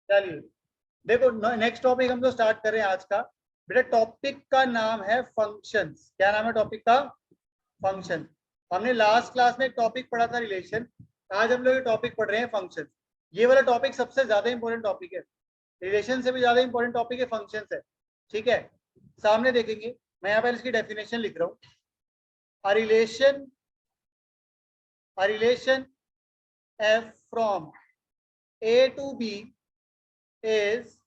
चलिए देखो, next topic हम जो स्टार्ट कर रहे हैं आज का, बेटा टॉपिक का नाम है फंक्शंस। क्या नाम है टॉपिक का? फंक्शन। हमने लास्ट क्लास में एक टॉपिक पढ़ा था रिलेशन, आज हम लोग ये टॉपिक पढ़ रहे हैं फंक्शन। ये वाला टॉपिक सबसे ज्यादा इंपॉर्टेंट टॉपिक है, रिलेशन से भी ज्यादा इंपॉर्टेंट टॉपिक है फंक्शंस है। ठीक है, सामने देखेंगे, मैं यहाँ पर इसकी डेफिनेशन लिख रहा हूँ। A relation f from a to b is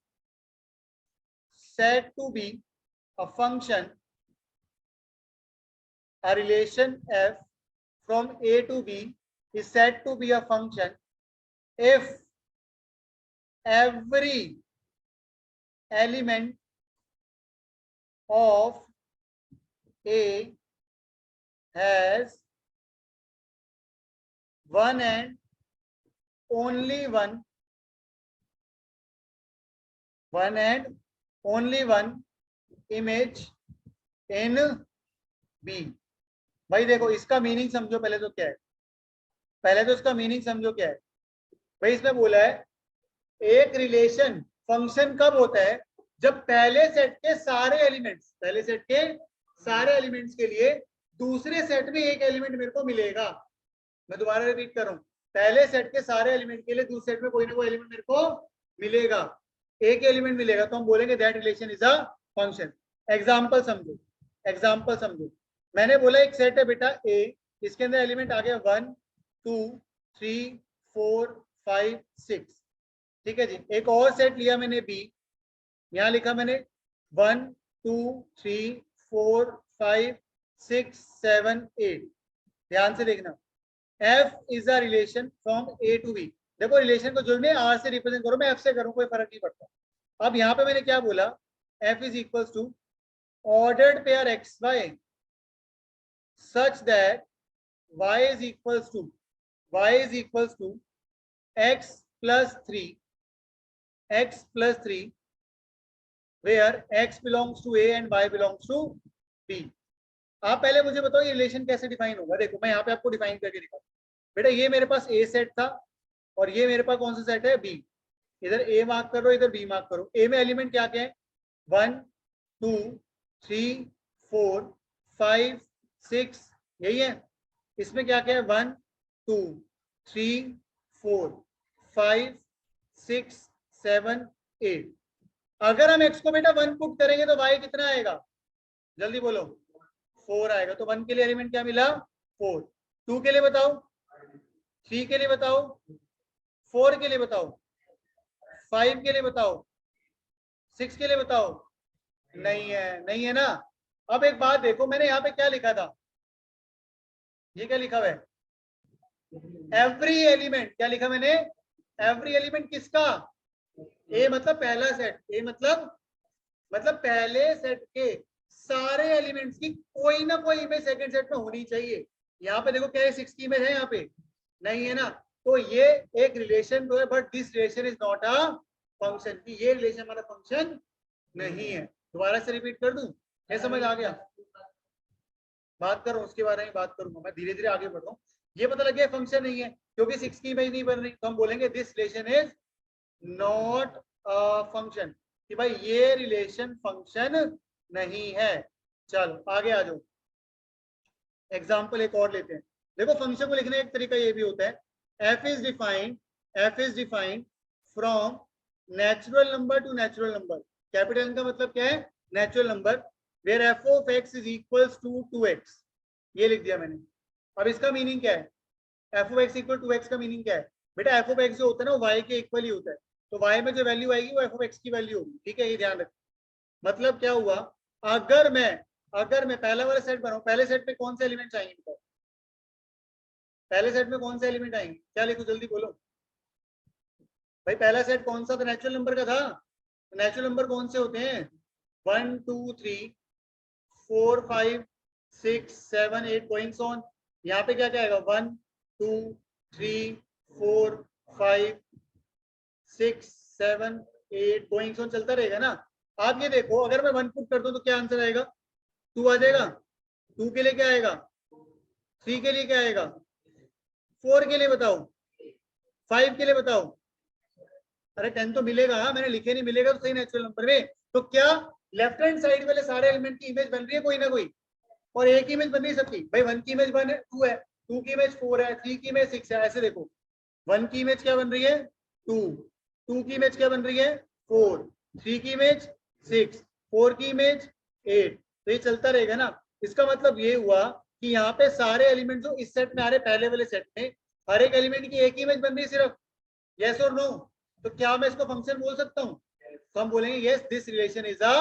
said to be a function. A relation f from a to b is said to be a function if every element of a has one and only one image in B। भाई देखो, इसका meaning समझो पहले तो क्या है, पहले तो इसका मीनिंग समझो क्या है। भाई इसमें बोला है एक रिलेशन फंक्शन कब होता है, जब पहले सेट के सारे एलिमेंट्स के लिए दूसरे सेट में एक एलिमेंट मेरे को मिलेगा। मैं दोबारा रिपीट कर रहा हूँ, पहले सेट के सारे एलिमेंट के लिए दूसरे सेट में कोई ना कोई एलिमेंट मेरे को मिलेगा, एक एलिमेंट मिलेगा, तो हम बोलेंगे that relation is a function. Example समझो, मैंने बोला एक सेट है बेटा ए, इसके अंदर एलिमेंट आ गया 1 2 3 4 5 6। ठीक है जी, एक और सेट लिया मैंने बी, यहां लिखा मैंने 1 2 3 4 5 6 7 8। ध्यान से देखना, F is a relation from A to B। देखो रिलेशन को जो में R से रिप्रेजेंट करो, मैं F से करूं कोई फर्क नहीं पड़ता। अब यहाँ पे मैंने क्या बोला, F is equals to ordered pair X Y such that y is equals to x plus 3 where x belongs to A and y belongs to B। आप पहले मुझे बताओ ये रिलेशन कैसे डिफाइन होगा। देखो मैं यहाँ पे आपको डिफाइन करके दिखाता हूँ। बेटा ये मेरे पास A सेट था और ये मेरे पास कौन सा सेट है, B। इधर A मार्क करो, इधर B मार्क करो। A में एलिमेंट क्या क्या है, 1 2 3 4 5 6, यही है। इसमें क्या क्या है, 1 2 3 4 5 6 7 8। अगर हम x को बेटा 1 पुट करेंगे तो y कितना आएगा, जल्दी बोलो, 4 आएगा। तो 1 के लिए एलिमेंट क्या मिला, 4। 2 के लिए बताओ, 3 के लिए बताओ, 4 के लिए बताओ, 5 के लिए बताओ, 6 के लिए बताओ, नहीं है ना। अब एक बात देखो, मैंने यहाँ पे क्या लिखा था, ये क्या लिखा हुआ है, एवरी एलिमेंट। क्या लिखा मैंने, एवरी एलिमेंट किसका, ए मतलब पहला सेट, ए मतलब पहले सेट के सारे एलिमेंट्स की कोई ना कोई इमेज सेकंड सेट में होनी चाहिए। यहाँ पे देखो क्या है, 6 की इमेज है यहाँ पे, नहीं है ना। तो ये एक रिलेशन तो है, but this relation is not a function, की ये रिलेशन हमारा फंक्शन नहीं है। दोबारा से रिपीट कर दूं, क्या समझ आ गया? बात करो उसके बारे में, बात करूंगा मैं, धीरे धीरे आगे बढ़ रहा हूँ। ये पता लग गया फंक्शन नहीं है क्योंकि 6 की इमेज नहीं बन रही, तो हम बोलेंगे this relation is not a function, कि भाई ये रिलेशन फंक्शन नहीं है। चलो आगे आ जाओ, एग्जाम्पल एक और लेते हैं। देखो फंक्शन को लिखने का एक तरीका ये भी होता है, f is defined from natural number to natural number. Capital N का मतलब क्या है, natural number, where f of x is equals to 2x। ये लिख दिया मैंने। अब इसका मीनिंग क्या है, f of x equal to x का मीनिंग क्या है, बेटा f ऑफ x जो होता है ना वो y के इक्वल ही होता है, तो y में जो वैल्यू आएगी वो f ऑफ x की वैल्यू होगी। ठीक है, ये ध्यान रखना। मतलब क्या हुआ, अगर मैं पहला वाला सेट बनाऊं, पहले सेट में कौन से एलिमेंट आएंगे बताओ, पहले सेट में कौन से एलिमेंट आएंगे, क्या लिखूं जल्दी बोलो भाई। पहला सेट कौन सा था, नेचुरल नंबर का था। नेचुरल नंबर कौन से होते हैं, 1 2 3 4 5 6 7 8 गोइंग ऑन। यहाँ पे क्या क्या आएगा, 1 2 3 4 5 6 7 8 गोइंग ऑन, चलता रहेगा ना। आप ये देखो, अगर मैं 1 पुट कर दूं तो क्या आंसर आएगा, 2 आ जाएगा। 2 के लिए क्या आएगा, 3 के लिए क्या आएगा, 4 के लिए बताओ, 5 के लिए बताओ, अरे 10 तो मिलेगा, मैंने लिखे नहीं, मिलेगा तो सही नेचुरल नंबर में। तो क्या लेफ्ट हैंड साइड वाले सारे एलिमेंट की इमेज बन रही है कोई ना कोई, और एक ही इमेज बन रही है सबकी। भाई 1 की इमेज 1 है, 2 है, 2 की इमेज 4 है, 3 की इमेज 6 है। ऐसे देखो 1 की इमेज क्या बन रही है 2, 2 की इमेज क्या बन रही है 4, 3 की इमेज 6, 4 की इमेज 8। तो ये चलता रहेगा ना। इसका मतलब ये हुआ कि यहाँ पे सारे एलिमेंट जो इस सेट में आ रहे पहले वाले सेट में, हर एक एलिमेंट की एक ही इमेज बन रही है सिर्फ। यस और नो? तो क्या मैं इसको फंक्शन बोल सकता हूँ? तो हम बोलेंगे yes this relation is a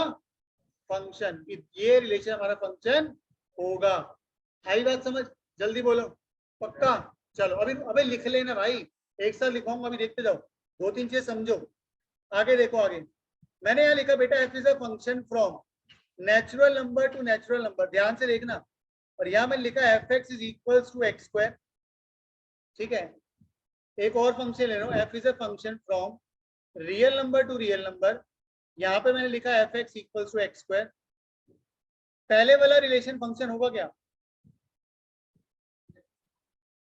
function, ये रिलेशन हमारा फंक्शन होगा। आई बात समझ? जल्दी बोलो, पक्का? चलो अभी लिख लेना भाई, एक साथ लिखवाऊंगा, अभी देखते जाओ, 2-3 चीज समझो। आगे देखो, आगे मैंने यहाँ लिखा बेटा F is a function from natural number to natural number, ध्यान से देखना। और यहाँ मैंने लिखा F X is equals to X square, ठीक है। एक और फंक्शन ले लो, F is a function from real number to real number, यहाँ पे मैंने लिखा F X equals to X square. पहले वाला रिलेशन फंक्शन होगा क्या?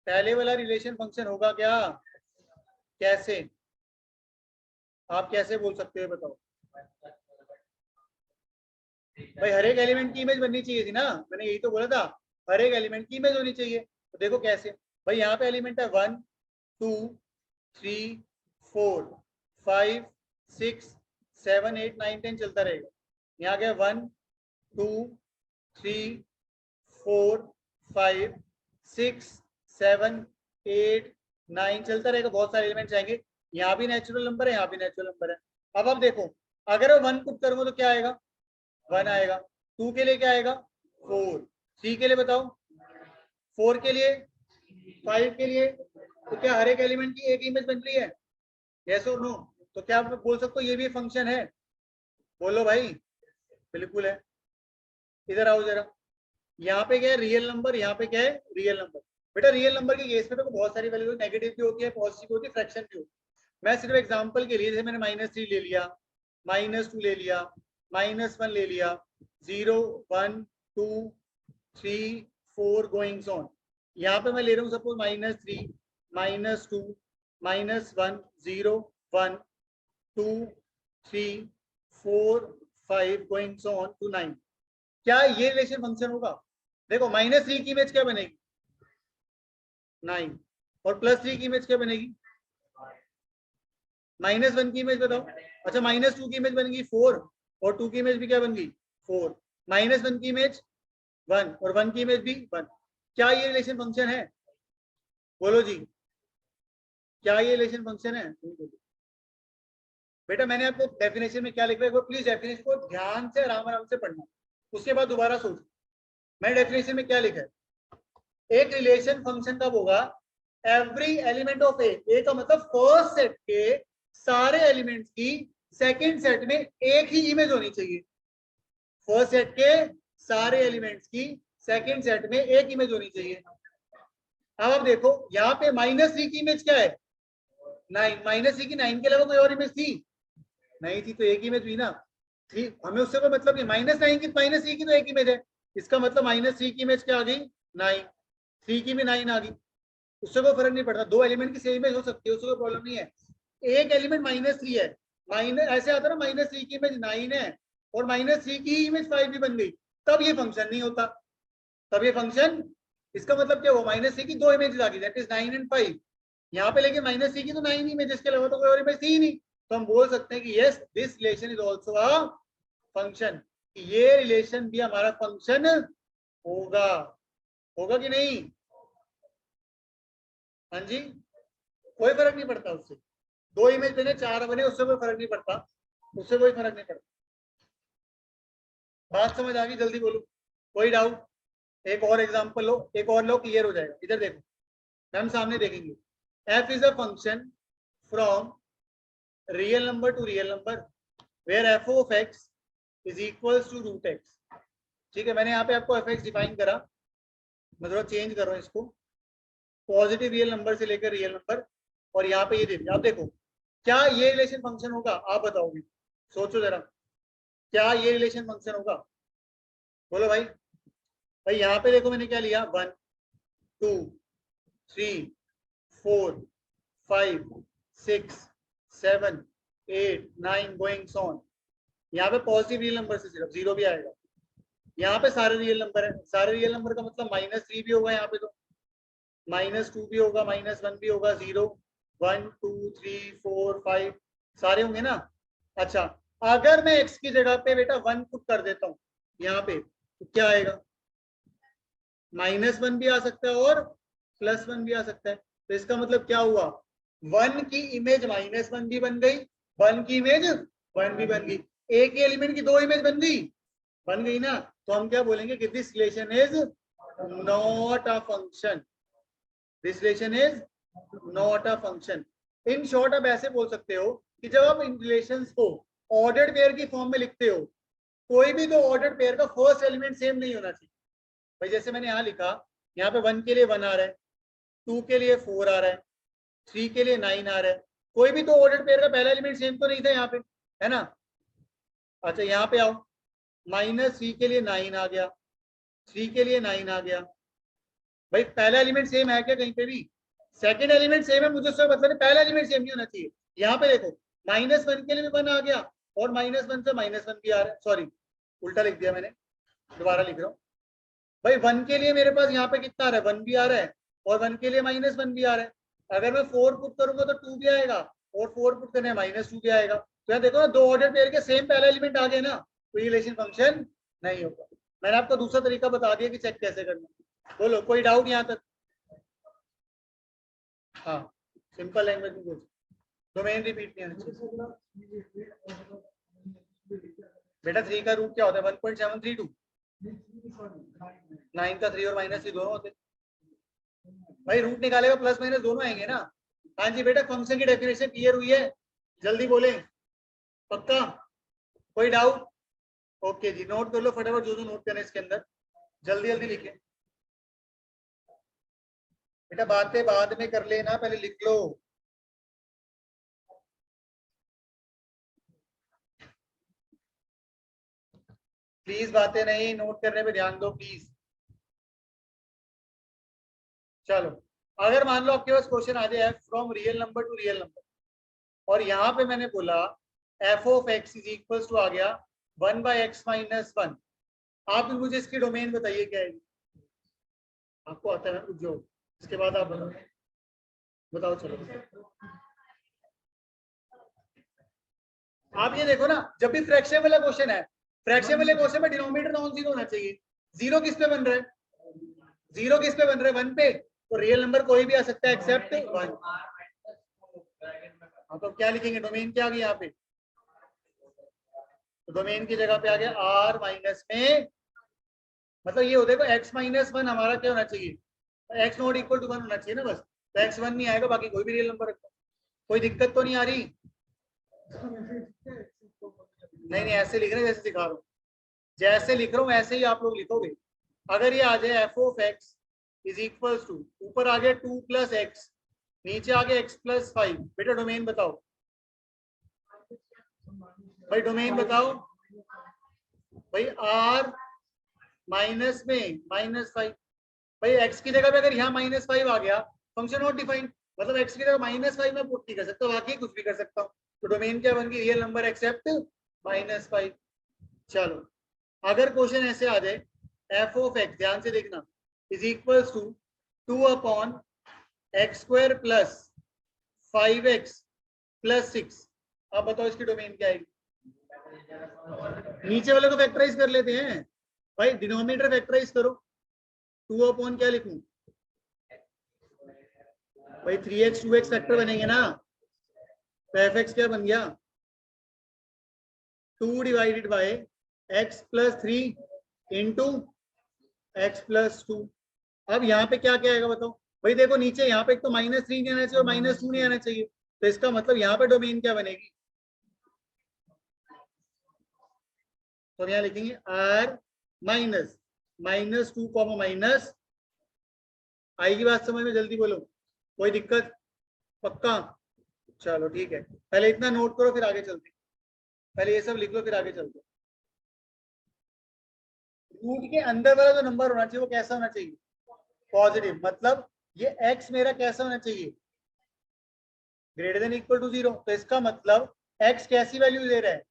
पहले वाला रिलेशन फंक्शन होगा क्या? कैसे? आप कैसे बोल सकते हो बताओ? भाई हर एक एलिमेंट की इमेज बननी चाहिए थी ना, मैंने यही तो बोला था, हर एक एलिमेंट की इमेज होनी चाहिए। तो देखो कैसे, भाई यहाँ पे एलिमेंट है 1 2 3 4 5 6 7 8 9 10 चलता रहेगा। यहाँ गया 1 2 3 4 5 6 7 8 9 चलता रहेगा, बहुत सारे एलिमेंट्स आएंगे। यहाँ भी नेचुरल नंबर है, यहाँ भी नेचुरल नंबर है। अब आप देखो, अगर मैं 1 पुट करूंगा तो क्या आएगा? 1 आएगा। 2 के लिए क्या आएगा? 4। 3 के लिए बताओ? 4 के लिए? 5 के लिए? तो क्या हर एक एलिमेंट की एक इमेज बन रही है? यस और नो? तो क्या आप बोल सकते हो ये भी फंक्शन है? बोलो भाई। बिल्कुल है। इधर आओ जरा, यहाँ पे क्या है रियल नंबर, यहाँ पे क्या है रियल नंबर। बेटा रियल नंबर के केस में तो बहुत सारी वैल्यू नेगेटिव भी होती है, पॉजिटिव भी होती है, फ्रैक्शन भी होती है। मैं सिर्फ एग्जांपल के लिए, जैसे मैंने -3 ले लिया, -2 ले लिया, -1 ले लिया, 0 1 2 3 4 गोइंग्स ऑन। यहाँ पे मैं ले रहा हूँ सपोज -3 -2 -1 0 1 2 3 4 5 गोइंग्स ऑन टू 9। क्या ये रिलेशन फंक्शन होगा? देखो -3 की इमेज क्या बनेगी? 9। और +3 की इमेज क्या बनेगी? -1 की इमेज बताओ। अच्छा -2 की इमेज बनेगी 4, और 2 की इमेज भी क्या बन गई 4। -1 की इमेज 1, और 1 की इमेज भी 1। क्या ये रिलेशन फंक्शन है? बोलो जी, क्या ये रिलेशन फंक्शन है? बेटा मैंने आपको डेफिनेशन में क्या लिखा है, प्लीज डेफिनेशन को ध्यान से आराम आराम से पढ़ना, उसके बाद दोबारा सोचो। मैंने डेफिनेशन में क्या लिखा है, एक रिलेशन फंक्शन कब होगा? एवरी एलिमेंट ऑफ ए का मतलब फर्स्ट सेट के सारे एलिमेंट्स की सेकंड सेट में एक ही इमेज होनी चाहिए। फर्स्ट सेट के सारे एलिमेंट्स की सेकंड सेट में एक इमेज होनी चाहिए। अब आप देखो यहाँ पे -3 की इमेज क्या है? 9। -3 की 9 के अलावा कोई और इमेज थी? नहीं थी, तो एक इमेज हुई ना। हमें उससे कोई मतलब नहीं, -9 की -3 की तो एक इमेज है, इसका मतलब -3 की इमेज क्या आ गई 9, 3 की भी 9 आ गई। उससे कोई फर्क नहीं पड़ता, दो एलिमेंट की सेम इमेज हो सकती है, उससे कोई प्रॉब्लम नहीं है। एक एलिमेंट -3 है, माइनस ऐसे आता है ना, -3 की इमेज 9 है और -3 की इमेज 5 भी बन गई, तब ये फंक्शन नहीं होता। तब ये फंक्शन, इसका मतलब क्या हुआ, -3 की दो इमेज आ गई, दैट इज 9 एंड 5। यहाँ पे लेकिन -3 की तो 9 इमेज, के अलावा तो कोई और इमेज थी ही नहीं। तो हम बोल सकते हैं कि yes this relation is also a function, ये रिलेशन भी हमारा फंक्शन होगा। होगा कि नहीं? हाँ जी, कोई फर्क नहीं पड़ता उससे, दो इमेज बने 4 बने, उससे कोई फर्क नहीं पड़ता, उससे कोई फर्क नहीं पड़ता। बात समझ आ गई? जल्दी बोलो, कोई डाउट? एक और एग्जांपल लो, एक और लो, क्लियर हो जाएगा। इधर देखो, हम सामने देखेंगे, f is a function from real number to real number where f of x is equals to √x। ठीक है, मैंने यहाँ पे आपको f डिफाइन करा, मैं थोड़ा चेंज कर रहा हूँ इसको, पॉजिटिव रियल नंबर से लेकर रियल नंबर, और यहाँ पे ये दे दिया। आप देखो क्या ये रिलेशन फंक्शन होगा? आप बताओगे, सोचो जरा, क्या ये रिलेशन फंक्शन होगा? बोलो भाई। भाई यहाँ पे देखो मैंने क्या लिया, 1 2 3 4 5 6 7 8 9 गोइंग ऑन। यहाँ पे पॉजिटिव रियल नंबर से सिर्फ 0 भी आएगा। यहाँ पे सारे रियल नंबर है, सारे रियल नंबर का मतलब -3 भी होगा, यहाँ पे तो -2 भी होगा, -1 भी होगा, 0 1 2 3 4 5 सारे होंगे ना। अच्छा, अगर मैं x की जगह पे बेटा 1 पुट कर देता हूँ यहाँ पे, तो क्या आएगा? -1 भी आ सकता है और +1 भी आ सकता है। तो इसका मतलब क्या हुआ? 1 की इमेज -1 भी बन गई, 1 की इमेज 1 भी बन गई, एक ही एलिमेंट की 2 इमेज बन गई ना। तो हम क्या बोलेंगे कि this relation is not a function, this relation is not a function. In short आप ऐसे बोल सकते हो कि जब आप इन रिलेशंस को ऑर्डर्ड पेयर की फॉर्म में लिखते हो, कोई भी दो ऑर्डर्ड पेयर का फर्स्ट एलिमेंट सेम नहीं होना चाहिए। भाई जैसे मैंने यहाँ लिखा, यहाँ पे 1 के लिए 1 आ रहा है, 2 के लिए 4 आ रहा है, 3 के लिए 9 आ रहा है, कोई भी दो ऑर्डर्ड पेयर का पहला एलिमेंट सेम तो नहीं था यहाँ पे, है ना। अच्छा यहाँ पे आओ, -3 के लिए 9 आ गया, 3 के लिए 9 आ गया। भाई पहला एलिमेंट सेम है क्या कहीं पे भी? सेकंड एलिमेंट सेम है, मुझे उससे मतलब पहला एलिमेंट सेम नहीं होना चाहिए। यहाँ पे देखो -1 के लिए भी 1 आ गया और -1 से -1 भी आ रहा है, सॉरी उल्टा लिख दिया मैंने, दोबारा लिख रहा हूँ। भाई 1 के लिए मेरे पास यहाँ पे कितना आ रहा है? 1 भी आ रहा है और 1 के लिए -1 भी आ रहा है। अगर मैं 4 पुट करूंगा तो 2 भी आएगा और 4 पुट करने -2 भी आएगा। तो यहाँ देखो ना, दो ऑर्डर पेयर के सेम पहला एलिमेंट आ गए ना, तो ये रिलेशन फंक्शन नहीं होगा। मैंने आपको दूसरा तरीका बता दिया कि चेक कैसे करना। बोलो कोई डाउट यहाँ तक? हाँ सिंपल लैंग्वेज में बोलो, डोमेन रिपीट नहीं आना चाहिए। बेटा 3 का रूट क्या होता है? 1.732। 9 का 3 और -3 दोनों होते। भाई रूट निकालेगा प्लस माइनस दोनों आएंगे ना। हाँ जी बेटा, फंक्शन की डेफिनेशन क्लियर हुई है? जल्दी बोले, पक्का? कोई डाउट? ओके जी, नोट कर लो फटाफट जो जो नोट करना है इसके अंदर, जल्दी जल्दी लिखे बेटा, बातें बाद में कर लेना, पहले लिख लो। प्लीज बातें नहीं, नोट करने पे ध्यान दो प्लीज। चलो, अगर मान लो आपके पास क्वेश्चन आ जाए from real number to real number, और यहाँ पे मैंने बोला f of x is equal to आ गया 1/x - 1, आप मुझे इसकी डोमेन बताइए क्या है? आपको आता है कुछ जो, इसके बाद आप बताओ, बताओ चलो। आप ये देखो ना, जब भी फ्रैक्शन वाला क्वेश्चन है, फ्रैक्शन वाले क्वेश्चन में डिनोमिनेटर नॉन जीरो होना चाहिए। जीरो किस पे बन रहा है? जीरो किस पे बन रहा है? 1 पे। तो रियल नंबर कोई भी आ सकता है एक्सेप्ट 1। हाँ तो क्या लिखेंगे? डोमेन क्या आ गया यहाँ पे? तो डोमेन की जगह पे आ गया r माइनस में, मतलब ये हो देखो x -1 हमारा क्या होना चाहिए? x नॉट इक्वल टू 1 होना चाहिए ना बस। तो x 1 नहीं आएगा, बाकी कोई भी रियल नंबर रखो। कोई दिक्कत तो नहीं आ रही? नहीं नहीं, ऐसे लिख रहे हैं जैसे सिखा रहा हूँ, जैसे लिख रहा हूँ ऐसे ही आप लोग लिखोगे। अगर ये आ जाए f of x is equal to, ऊपर आ गया 2 + x, नीचे आ गया x + 5, बेटा डोमेन बताओ। भाई डोमेन बताओ। भाई r माइनस में -5। भाई x की जगह पे अगर यहाँ -5 आ गया, फंक्शन नॉट डिफाइंड, मतलब x की जगह -5 में पुट नहीं कर सकता, बाकी कुछ भी कर सकता हूँ। तो डोमेन क्या बन गई? Real number except -5। चलो, अगर क्वेश्चन ऐसे आ जाए f ऑफ x, ध्यान से देखना, is equal to 2/x² + 5x + 6, अब बताओ इसकी डोमेन क्या आएगी? नीचे वाले को फैक्टराइज कर लेते हैं भाई, डिनोमिनेटर फैक्टराइज करो। 2 क्या लिखूं भाई? 3x 2x फैक्टर बनेंगे ना, तो fx क्या बन गया? 2 divided by x + 3 into x + 2। अब यहाँ पे क्या क्या आएगा बताओ? भाई देखो नीचे यहाँ पे एक तो -3 नहीं आना चाहिए और -2 नहीं आना चाहिए, तो इसका मतलब यहाँ पे डोमेन क्या बनेगी? तो यहाँ लिखेंगे r -2 माइनस, आएगी बात समझ में? जल्दी बोलो, कोई दिक्कत? पक्का? चलो ठीक है, पहले इतना नोट करो फिर आगे चलते। पहले ये सब लिख लो फिर आगे चलते। रूट के अंदर वाला जो नंबर होना चाहिए वो कैसा होना चाहिए? पॉजिटिव। मतलब ये x मेरा कैसा होना चाहिए? Greater than equal to 0। तो इसका मतलब एक्स कैसी वैल्यू दे रहा है,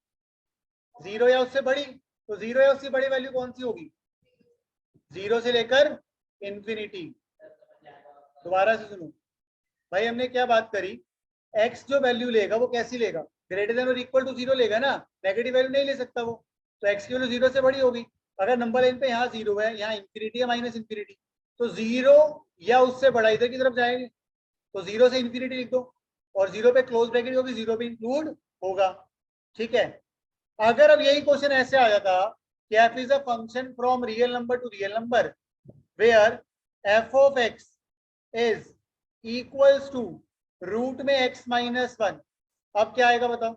0 या उससे बड़ी, तो 0 या उससे बड़ी वैल्यू कौन सी होगी, 0 से लेकर इंफिनिटी। दोबारा से सुनो भाई, हमने क्या बात करी, एक्स जो वैल्यू लेगा वो कैसी लेगा, ग्रेटर देन और इक्वल टू 0 लेगा ना, नेगेटिव वैल्यू नहीं ले सकता वो, तो एक्स की वैल्यू 0 से बड़ी होगी। अगर नंबर लाइन पे यहाँ 0 है, यहाँ इंफिनिटी है माइनस इंफिनिटी, तो 0 या उससे बड़ा इधर की तरफ जाएंगे, तो 0 से इंफिनिटी लिख दो, और 0 पे क्लोज ब्रैकेट होगी, 0 पे इंक्लूड होगा। ठीक है, अगर अब यही क्वेश्चन ऐसे आ जाता कि f is a function from real number to real number where f of x is equals to root में x माइनस 1, अब क्या आएगा बताओ।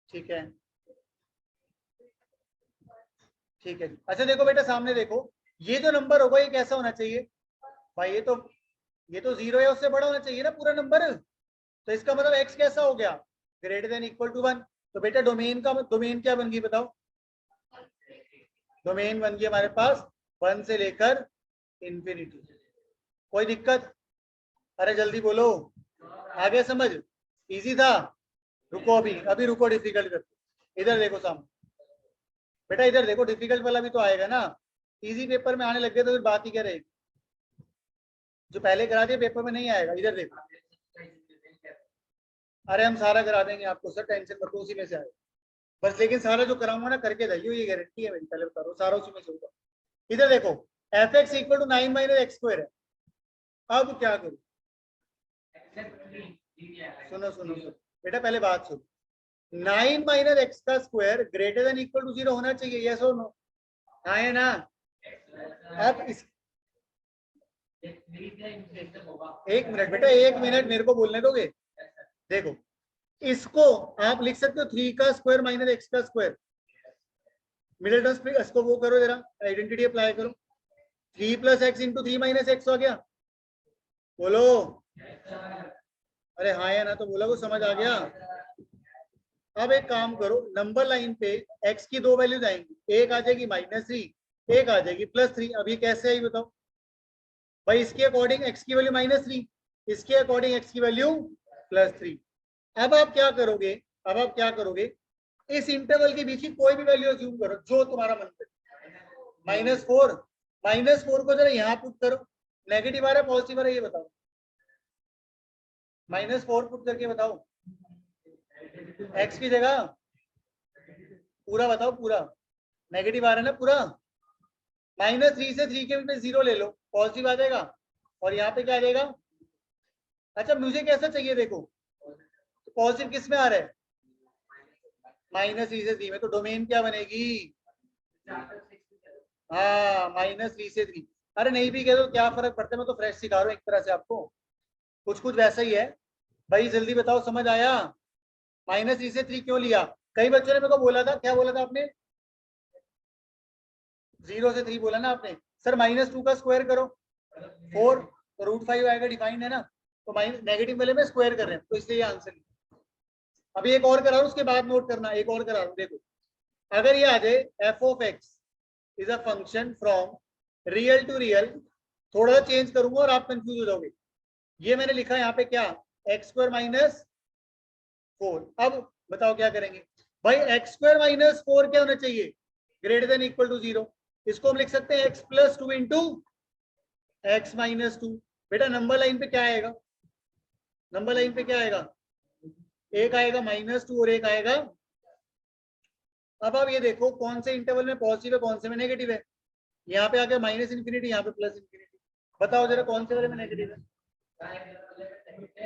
ठीक है, ठीक है। अच्छा देखो बेटा, सामने देखो, ये जो नंबर होगा ये कैसा होना चाहिए भाई, ये तो 0 या उससे बड़ा होना चाहिए ना पूरा नंबर, तो इसका मतलब x कैसा हो गया, ग्रेटर देन इक्वल टू 1। तो बेटा डोमेन क्या बन गई बताओ, डोमेन बन गई हमारे पास 1 से लेकर इंफिनिटी। कोई दिक्कत, अरे जल्दी बोलो, आगे समझ, इजी था। रुको अभी रुको, डिफिकल्ट करते, इधर देखो सामने बेटा, इधर देखो, डिफिकल्ट वाला भी तो आएगा ना, इजी पेपर में आने लग गए तो फिर बात ही क्या रहेगी, जो पहले करा दिए पेपर में नहीं आएगा, इधर देखो। अरे हम सारा करा देंगे आपको सर, टेंशन मत लो, उसी में से आएगा बस, लेकिन सारा जो कराऊंगा ना करके जाइए, ये गारंटी है मेरी, पहले बता रहा हूँ, सारा उसी में से होगा। इधर देखो, F X equal to 9 minus X square है, अब क्या करूं, सुनो सुनो सुनो बेटा, पहले बात सुनो, 9 माइनस एक्स का square greater than equal to 0 होना चाहिए, यस और नो, हाँ है ना। अब इस एक मिनट बेटा, एक मिनट मेरे को बोलने दोगे, देखो इसको आप लिख सकते हो 3 का स्क्वायर माइनस एक्स का स्क्वायर, मिडिल टर्म्स इसको वो करो जरा, आइडेंटिटी अप्लाई करो, 3 plus x into 3 minus x हो गया, बोलो, अरे हाँ या ना तो बोला, वो समझ आ गया। अब एक काम करो, नंबर लाइन पे x की दो वैल्यूज आएंगी, एक आ जाएगी -3, एक आ जाएगी +3, अब ये कैसे आई बताओ भाई, इसके अकॉर्डिंग x की वैल्यू -3, इसके अकॉर्डिंग x की वैल्यू +3। अब आप क्या करोगे, अब आप क्या करोगे, इस इंटरवल के बीच की कोई भी वैल्यू अज्यूम करो जो तुम्हारा मन करे, -4, -4 को जरा यहाँ पुट करो, नेगेटिव आ रहा है पॉजिटिव आ रहा है ये बताओ, -4 पुट करके बताओ, x की जगह पूरा बताओ, पूरा नेगेटिव आ रहा है ना पूरा, -3 से 3 के बीच में 0 ले लो, पॉजिटिव आ जाएगा, और यहाँ पे क्या आ जाएगा। अच्छा मुझे कैसा चाहिए देखो, तो पॉजिटिव किस में आ रहा है, -3 से 3 में, तो डोमेन क्या बनेगी, हाँ -3 से 3। अरे नहीं भी कह दो क्या फर्क पड़ता है, मैं तो फ्रेश सिखा रहा हूँ एक तरह से आपको, कुछ कुछ वैसा ही है भाई, जल्दी बताओ समझ आया, -3 से 3 क्यों लिया, कई बच्चों ने मेरे को बोला था, क्या बोला था आपने, 0 से 3 बोला ना आपने, सर -2 का स्क्वायर करो 4, तो √5 आएगा, डिफाइंड है ना, तो नेगेटिव वाले में स्क्वायर कर रहे हैं, तो इसलिए आंसर। अभी एक और करा रहा हूं, उसके बाद नोट करना, एक और करा रहा हूं, देखो अगर ये आ जाए f of x is a function from real to real, थोड़ा सा चेंज करूंगा और आप कंफ्यूज हो जाओगे, ये मैंने लिखा है यहाँ पे क्या, x² - 4, अब बताओ क्या करेंगे भाई, x² - 4 क्या होना चाहिए, ग्रेटर देन इक्वल टू 0, इसको हम लिख सकते हैं x + 2 इंटू x - 2। बेटा नंबर लाइन पे क्या आएगा, नंबर लाइन पे क्या आएगा, एक आएगा -2 और एक आएगा। अब आप ये देखो कौन से इंटरवल में पॉजिटिव है कौन से में नेगेटिव है, यहाँ पे आके -∞, यहाँ पे +∞, बताओ जरा कौन से वाले में नेगेटिव है,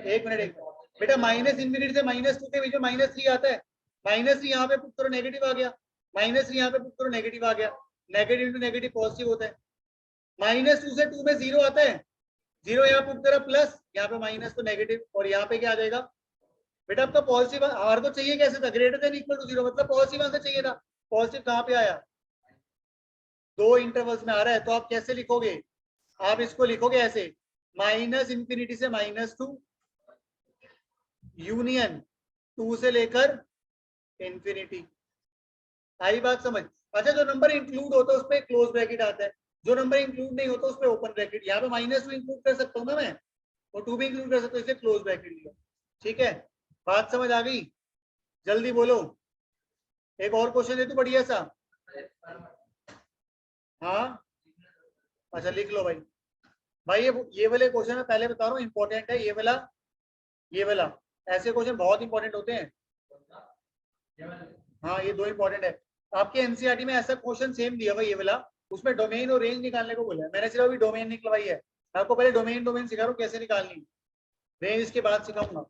एक मिनट बेटा, -∞ से -2 के बीच में -3 आता है, -3 यहाँ पे पुट करो नेगेटिव आ गया, -3 यहाँ पे पुट करो नेगेटिव आ गया, नेगेटिव इंटू नेगेटिव पॉजिटिव होता है, -2 से 2 में 0 आता है, 0 यहाँ पुट करा प्लस, यहाँ पे माइनस तो नेगेटिव, और यहाँ पे क्या आ जाएगा बेटा, आपका पॉजिटिव हमारे को चाहिए कैसे था, ग्रेटर देन इक्वल टू 0, मतलब पॉजिटिव आंसर चाहिए था, पॉजिटिव कहाँ पे आया, दो इंटरवल्स में आ रहा है, तो आप कैसे लिखोगे, आप इसको लिखोगे ऐसे, -∞ से -2 यूनियन 2 से लेकर इंफिनिटी, आई बात समझ। अच्छा जो नंबर इंक्लूड होता है उसमें क्लोज ब्रैकेट आता है, जो नंबर इंक्लूड नहीं होता उस पर ओपन ब्रैकेट, यहाँ पे -2 इंक्लूड कर सकता हूँ ना मैं, और 2 भी इंक्लूड कर सकता हूँ, इसलिए क्लोज ब्रैकेट लिया। ठीक है, बात समझ आ गई? जल्दी बोलो, एक और क्वेश्चन है तू बढ़िया सा। हाँ अच्छा लिख लो भाई। भाई ये वाले क्वेश्चन मैं पहले बता रहा हूँ इंपॉर्टेंट है, ये वाला ऐसे क्वेश्चन बहुत इंपॉर्टेंट होते हैं। हाँ ये दो इंपॉर्टेंट है। आपके एनसीईआरटी में ऐसा क्वेश्चन सेम दिया हुआ ये वाला, उसमें डोमेन और रेंज निकालने को बोला है। मैंने सिर्फ अभी डोमेन निकलवाई है, मैं आपको पहले डोमेन सिखा रहा हूँ कैसे निकालनी, रेंज इसके बाद सिखाऊंगा।